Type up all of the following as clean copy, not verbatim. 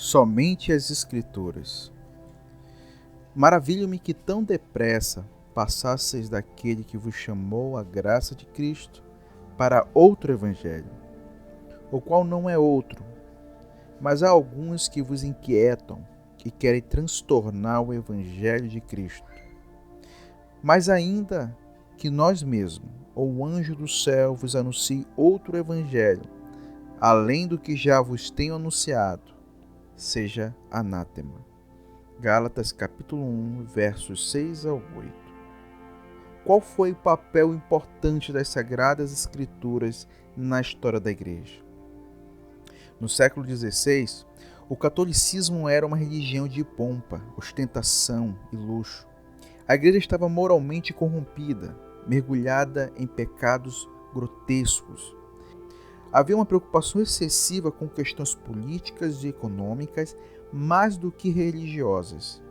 Somente as Escrituras. Maravilho-me que tão depressa passasseis daquele que vos chamou à graça de Cristo para outro evangelho, o qual não é outro, mas há alguns que vos inquietam e querem transtornar o evangelho de Cristo. Mas ainda que nós mesmos, ou o anjo do céu, vos anuncie outro evangelho, além do que já vos tenho anunciado, seja anátema. Gálatas capítulo 1, versos 6 ao 8. Qual foi o papel importante das Sagradas Escrituras na história da Igreja? No século XVI, o catolicismo era uma religião de pompa, ostentação e luxo. A Igreja estava moralmente corrompida, mergulhada em pecados grotescos. Havia uma preocupação excessiva com questões políticas e econômicas, mais do que religiosas.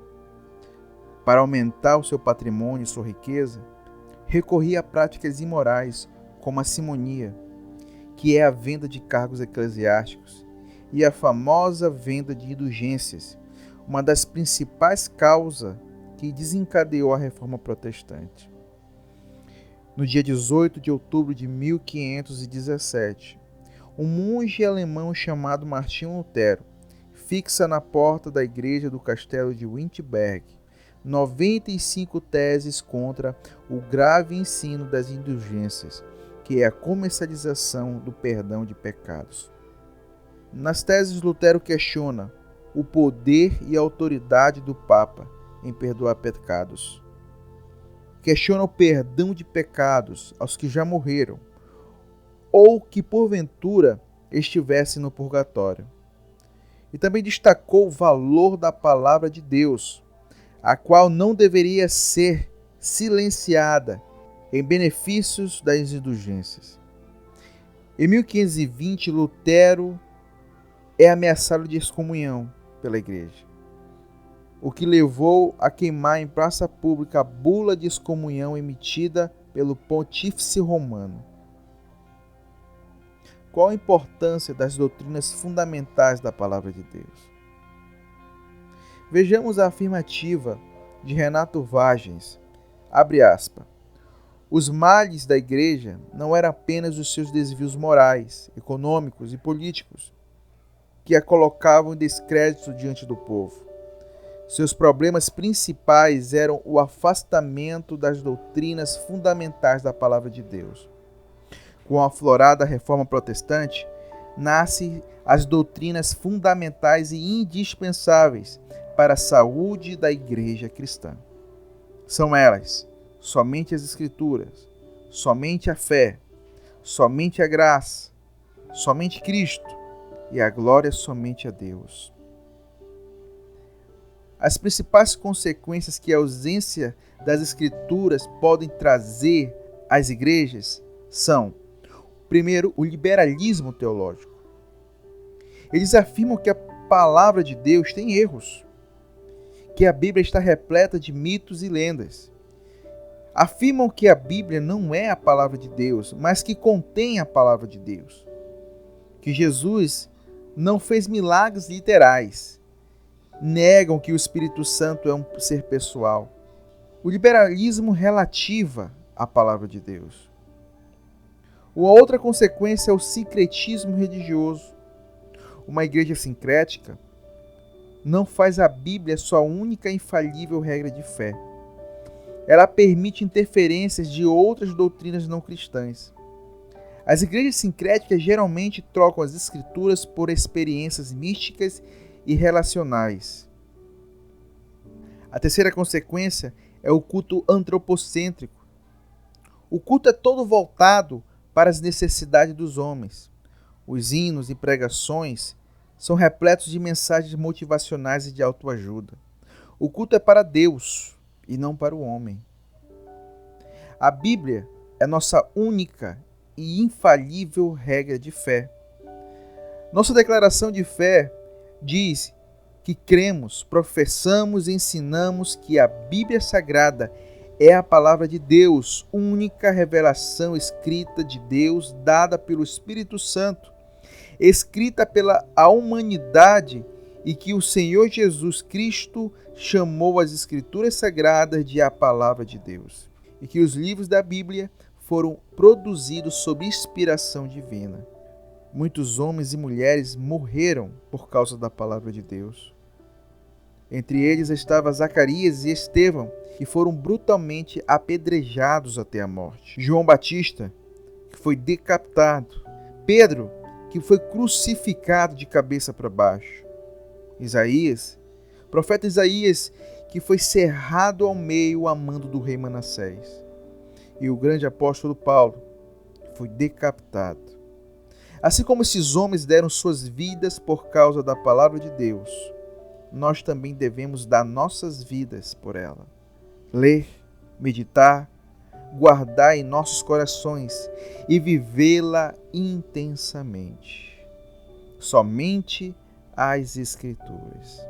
Para aumentar o seu patrimônio e sua riqueza, recorria a práticas imorais, como a simonia, que é a venda de cargos eclesiásticos, e a famosa venda de indulgências, uma das principais causas que desencadeou a Reforma Protestante. No dia 18 de outubro de 1517, um monge alemão chamado Martinho Lutero fixa na porta da igreja do castelo de Wittenberg 95 teses contra o grave ensino das indulgências, que é a comercialização do perdão de pecados. Nas teses, Lutero questiona o poder e a autoridade do Papa em perdoar pecados. Questiona o perdão de pecados aos que já morreram ou que porventura estivessem no purgatório. E também destacou o valor da palavra de Deus, a qual não deveria ser silenciada em benefícios das indulgências. Em 1520, Lutero é ameaçado de excomunhão pela Igreja, o que levou a queimar em praça pública a bula de excomunhão emitida pelo Pontífice Romano. Qual a importância das doutrinas fundamentais da Palavra de Deus? Vejamos a afirmativa de Renato Vargens, abre aspas, os males da Igreja não eram apenas os seus desvios morais, econômicos e políticos, que a colocavam em descrédito diante do povo. Seus problemas principais eram o afastamento das doutrinas fundamentais da Palavra de Deus. Com a aflorada Reforma Protestante, nascem as doutrinas fundamentais e indispensáveis para a saúde da Igreja cristã. São elas: somente as Escrituras, somente a fé, somente a graça, somente Cristo e a glória somente a Deus. As principais consequências que a ausência das Escrituras podem trazer às igrejas são: primeiro, o liberalismo teológico. Eles afirmam que a palavra de Deus tem erros, que a Bíblia está repleta de mitos e lendas. Afirmam que a Bíblia não é a palavra de Deus, mas que contém a palavra de Deus. Que Jesus não fez milagres literais. Negam que o Espírito Santo é um ser pessoal. O liberalismo relativa à palavra de Deus. Uma outra consequência é o sincretismo religioso. Uma igreja sincrética não faz a Bíblia sua única e infalível regra de fé. Ela permite interferências de outras doutrinas não cristãs. As igrejas sincréticas geralmente trocam as Escrituras por experiências místicas e relacionais. A terceira consequência é o culto antropocêntrico. O culto é todo voltado para as necessidades dos homens. Os hinos e pregações são repletos de mensagens motivacionais e de autoajuda. O culto é para Deus e não para o homem. A Bíblia é nossa única e infalível regra de fé. Nossa declaração de fé diz que cremos, professamos e ensinamos que a Bíblia Sagrada é a palavra de Deus, única revelação escrita de Deus, dada pelo Espírito Santo, escrita pela humanidade e que o Senhor Jesus Cristo chamou as Escrituras Sagradas de a Palavra de Deus, e que os livros da Bíblia foram produzidos sob inspiração divina. Muitos homens e mulheres morreram por causa da Palavra de Deus. Entre eles estavam Zacarias e Estevão, que foram brutalmente apedrejados até a morte. João Batista, que foi decapitado. Pedro, que foi crucificado de cabeça para baixo. Profeta Isaías, que foi cerrado ao meio a mando do rei Manassés. E o grande apóstolo Paulo, que foi decapitado. Assim como esses homens deram suas vidas por causa da palavra de Deus, nós também devemos dar nossas vidas por ela. Ler, meditar, guardar em nossos corações e vivê-la intensamente. Somente as Escrituras.